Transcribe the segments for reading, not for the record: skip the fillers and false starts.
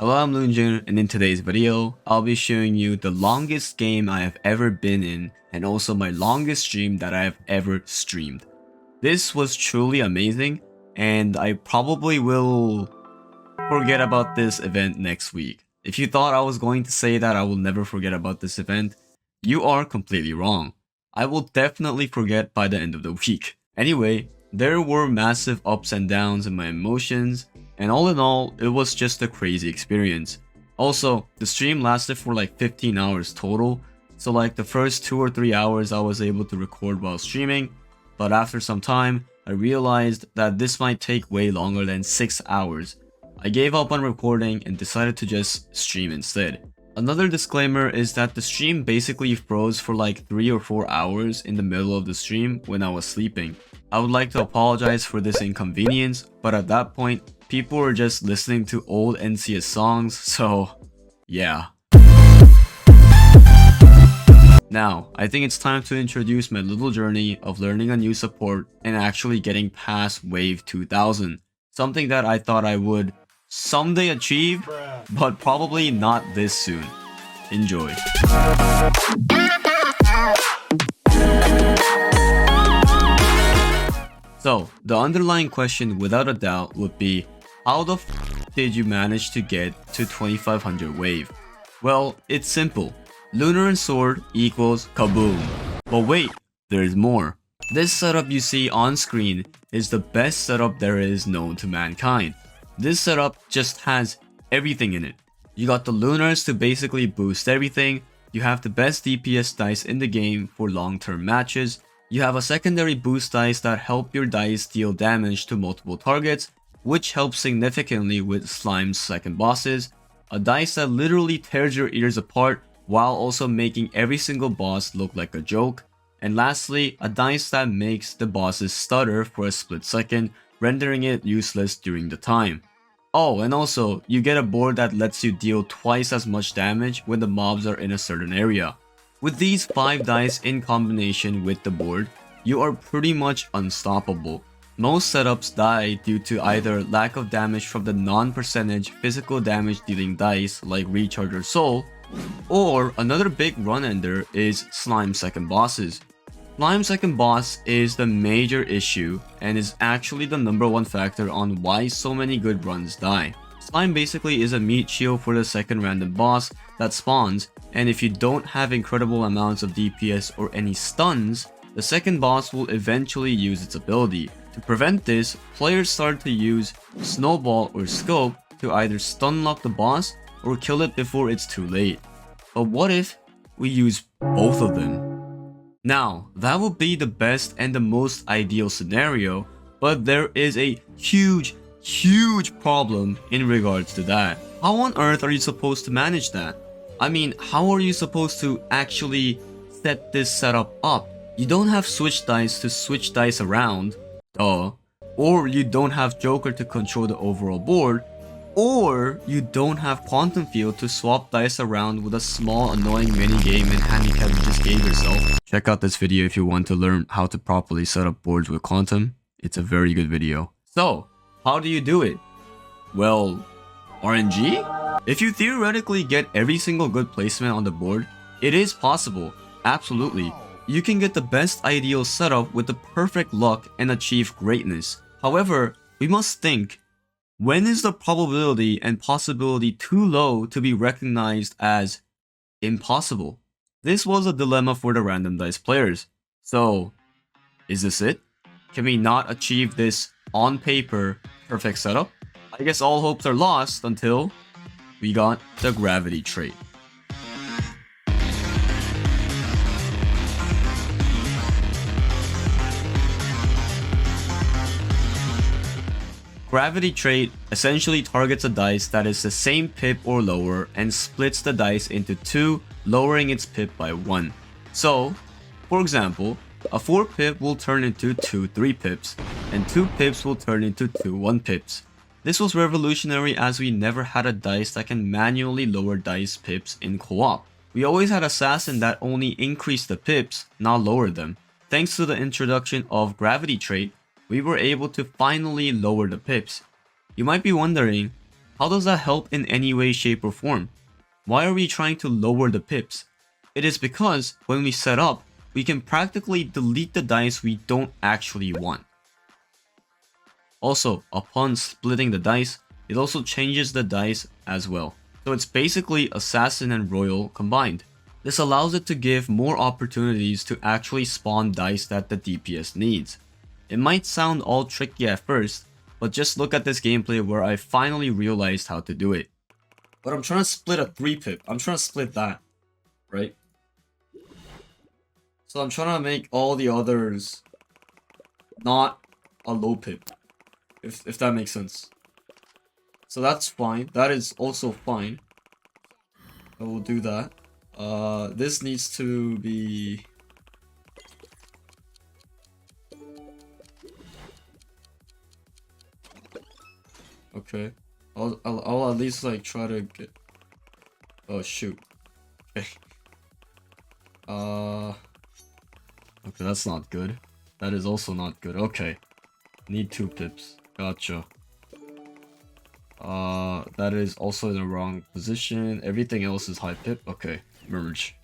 Hello, I'm LuNEJuNE, and in today's video, I'll be showing you the longest game I have ever been in and also my longest stream that I have ever streamed. This was truly amazing, and I probably will forget about this event next week. If you thought I was going to say that I will never forget about this event, you are completely wrong. I will definitely forget by the end of the week. Anyway, there were massive ups and downs in my emotions, and all in all, it was just a crazy experience. Also, the stream lasted for like 15 hours total, so like the first 2 or 3 hours I was able to record while streaming, but after some time, I realized that this might take way longer than 6 hours. I gave up on recording and decided to just stream instead. Another disclaimer is that the stream basically froze for like 3 or 4 hours in the middle of the stream when I was sleeping. I would like to apologize for this inconvenience, but at that point, people were just listening to old NCS songs, so yeah. Now, I think it's time to introduce my little journey of learning a new support and actually getting past Wave 2000. Something that I thought I would someday achieve, but probably not this soon. Enjoy. So, the underlying question without a doubt would be, how the f did you manage to get to 2500 wave? Well, it's simple. Lunar and Sword equals kaboom. But wait, there's more. This setup you see on screen is the best setup there is known to mankind. This setup just has everything in it. You got the Lunars to basically boost everything, you have the best DPS dice in the game for long-term matches, you have a secondary boost dice that help your dice deal damage to multiple targets, which helps significantly with Slime's second bosses, a dice that literally tears your ears apart while also making every single boss look like a joke, and lastly, a dice that makes the bosses stutter for a split second, rendering it useless during the time. Oh, and also, you get a board that lets you deal twice as much damage when the mobs are in a certain area. With these 5 dice in combination with the board, you are pretty much unstoppable. Most setups die due to either lack of damage from the non-percentage physical damage dealing dice like Recharge or Soul, or another big run ender is Slime second bosses. Slime second boss is the major issue and is actually the #1 factor on why so many good runs die. Slime basically is a meat shield for the second random boss that spawns, and if you don't have incredible amounts of DPS or any stuns, the second boss will eventually use its ability. To prevent this, players started to use Snowball or Scope to either stun lock the boss or kill it before it's too late. But what if we use both of them? Now, that would be the best and the most ideal scenario, but there is a huge problem in regards to that. How on earth are you supposed to manage that? I mean, how are you supposed to actually set this setup up? You don't have switch dice to switch dice around, or you don't have Joker to control the overall board, or you don't have Quantum Field to swap dice around with a small annoying minigame and handicap you just gave yourself. Check out this video if you want to learn how to properly set up boards with Quantum. It's a very good video. So, how do you do it? Well, RNG? If you theoretically get every single good placement on the board, it is possible, absolutely. You can get the best ideal setup with the perfect luck and achieve greatness. However, we must think, when is the probability and possibility too low to be recognized as impossible? This was a dilemma for the random dice players. So, is this it? Can we not achieve this on paper perfect setup? I guess all hopes are lost until we got the gravity trait. Gravity trait essentially targets a dice that is the same pip or lower and splits the dice into 2, lowering its pip by 1. So, for example, a 4 pip will turn into 2 3 pips, and 2 pips will turn into 2 1 pips. This was revolutionary as we never had a dice that can manually lower dice pips in co-op. We always had Assassin that only increased the pips, not lowered them. Thanks to the introduction of Gravity trait, we were able to finally lower the pips. You might be wondering, How does that help in any way, shape, or form? Why are we trying to lower the pips? It is because when we set up, we can practically delete the dice we don't actually want. Also, upon splitting the dice, it also changes the dice as well. So it's basically Assassin and Royal combined. This allows it to give more opportunities to actually spawn dice that the DPS needs. It might sound all tricky at first, but just look at this gameplay where I finally realized how to do it. But I'm trying to split a 3-pip. I'm trying to split that, right? So I'm trying to make all the others not a low pip, if that makes sense. So that's fine. That is also fine. I will do that. This needs to be... Okay. I'll at least like try to get... Oh shoot. Okay. Okay, that's not good. That is also not good. Okay. Need 2 pips. Gotcha. That is also in the wrong position. Everything else is high pip. Okay. Merge.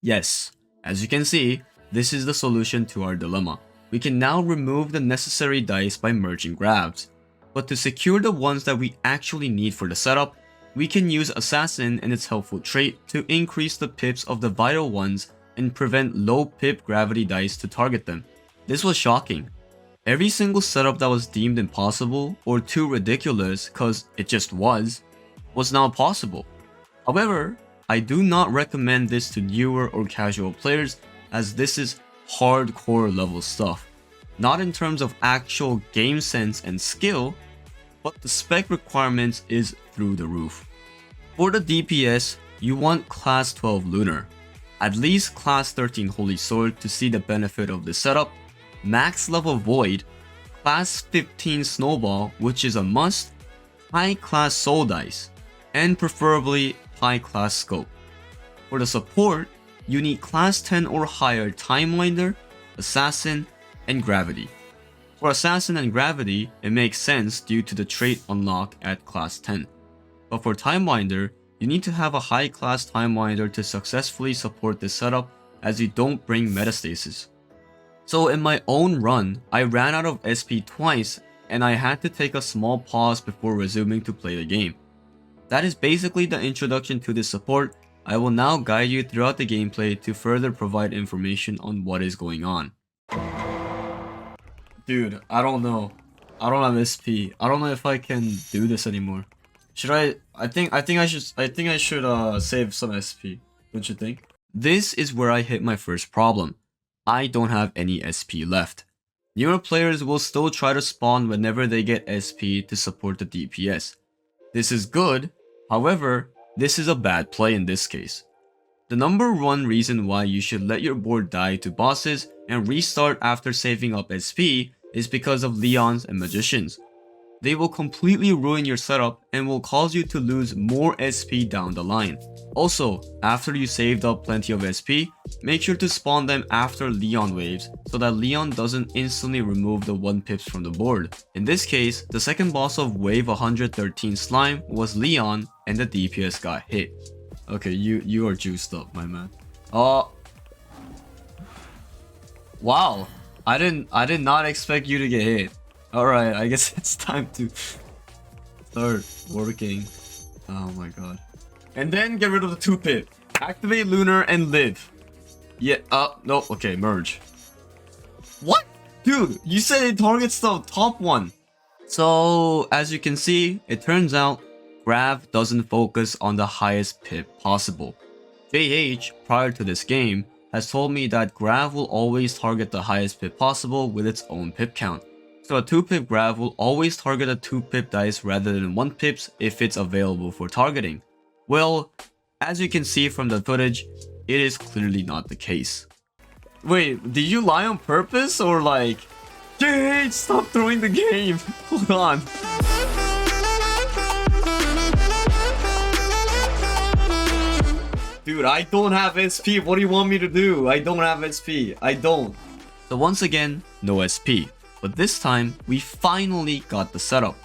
Yes. As you can see, this is the solution to our dilemma. We can now remove the necessary dice by merging grabs. But to secure the ones that we actually need for the setup, we can use Assassin and its helpful trait to increase the pips of the vital ones and prevent low pip gravity dice to target them. This was shocking. Every single setup that was deemed impossible or too ridiculous cause it just was now possible. However, I do not recommend this to newer or casual players as this is hardcore level stuff. Not in terms of actual game sense and skill, but the spec requirements is through the roof. For the DPS, you want class 12 Lunar, at least class 13 Holy Sword to see the benefit of this setup, max level Void, class 15 Snowball which is a must, high class Soul Dice, and preferably high class Scope. For the support, you need class 10 or higher Timewinder, Assassin, and Gravity. For Assassin and Gravity, it makes sense due to the trait unlock at class 10. But for Timewinder, you need to have a high class Timewinder to successfully support this setup as you don't bring metastasis. So in my own run, I ran out of SP twice and I had to take a small pause before resuming to play the game. That is basically the introduction to this support. I will now guide you throughout the gameplay to further provide information on what is going on. Dude, I don't know. I don't have SP. I don't know if I can do this anymore. Should I think I should save some SP, don't you think? This is where I hit my first problem. I don't have any SP left. Newer players will still try to spawn whenever they get SP to support the DPS. This is good, however, this is a bad play in this case. The number one reason why you should let your board die to bosses and restart after saving up SP is because of Leons and Magicians. They will completely ruin your setup and will cause you to lose more SP down the line. Also, after you saved up plenty of SP, make sure to spawn them after Leon waves so that Leon doesn't instantly remove the 1 pips from the board. In this case, the second boss of wave 113 slime was Leon and the DPS got hit. Okay, you are juiced up, my man. Wow, I did not expect you to get hit. Alright, I guess it's time to start working. Oh my god. And then get rid of the 2 pip. Activate Lunar and live. Yeah, no, okay, merge. What? Dude, you said it targets the top one. So, as you can see, it turns out Grav doesn't focus on the highest pip possible. JH, prior to this game, has told me that Grav will always target the highest pip possible with its own pip count. So a 2 pip Grav will always target a 2 pip dice rather than 1 pips if it's available for targeting. Well, as you can see from the footage, it is clearly not the case. Wait, did you lie on purpose or like... JH, stop throwing the game! Hold on. Dude, I don't have SP. What do you want me to do? I don't have SP. I don't. So once again, no SP. But this time, we finally got the setup.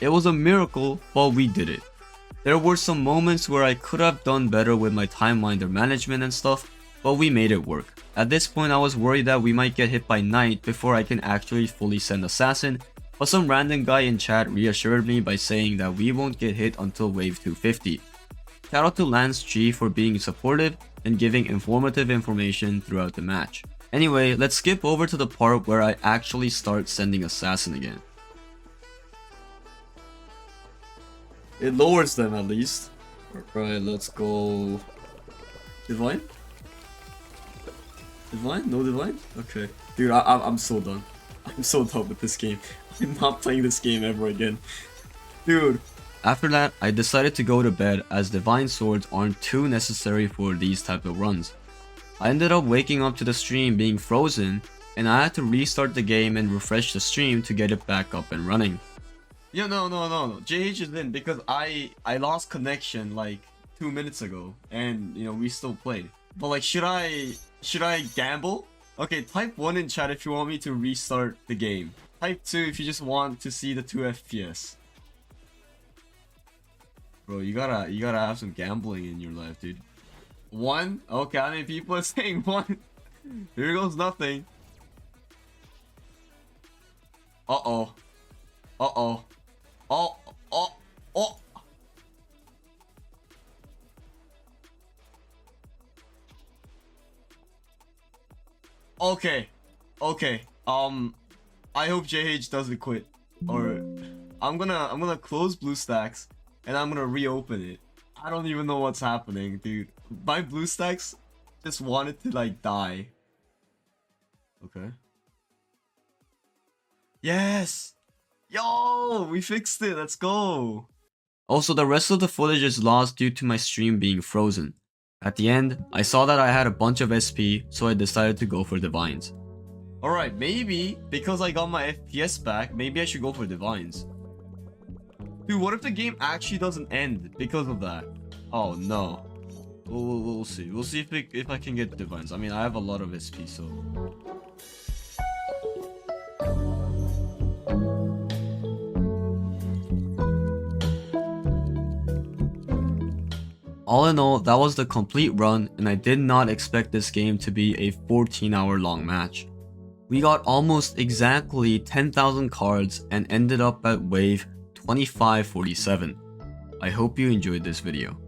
It was a miracle, but we did it. There were some moments where I could have done better with my timeline management and stuff, but we made it work. At this point I was worried that we might get hit by night before I can actually fully send assassin, but some random guy in chat reassured me by saying that we won't get hit until wave 250. Shout out to Lance G for being supportive and giving informative information throughout the match. Anyway, let's skip over to the part where I actually start sending assassin again. It lowers them at least. Alright, let's go. Divine? Divine? No divine? Okay. Dude, I'm so done. I'm so done with this game. I'm not playing this game ever again. Dude. After that, I decided to go to bed as divine swords aren't too necessary for these type of runs. I ended up waking up to the stream being frozen, and I had to restart the game and refresh the stream to get it back up and running. Yeah, no. JH is in because I lost connection like 2 minutes ago, and you know we still played. But like, should I gamble? Okay, type 1 in chat if you want me to restart the game. Type 2 if you just want to see the 2 FPS. Bro, you gotta have some gambling in your life, dude. 1? Okay, how many people are saying 1? Here goes nothing. Uh-oh. Uh-oh. Oh. Okay. I hope JH doesn't quit. Or I'm gonna close BlueStacks and I'm gonna reopen it. I don't even know what's happening, dude. My BlueStacks just wanted to like die. Okay. Yes! Yo! We fixed it, let's go! Also, the rest of the footage is lost due to my stream being frozen. At the end, I saw that I had a bunch of SP, so I decided to go for Divines. Alright, maybe, because I got my FPS back, maybe I should go for Divines. Dude, what if the game actually doesn't end because of that? Oh no. We'll see. We'll see if I can get Divines. I mean, I have a lot of SP, so... All in all, that was the complete run, and I did not expect this game to be a 14-hour long match. We got almost exactly 10,000 cards and ended up at wave 2547. I hope you enjoyed this video.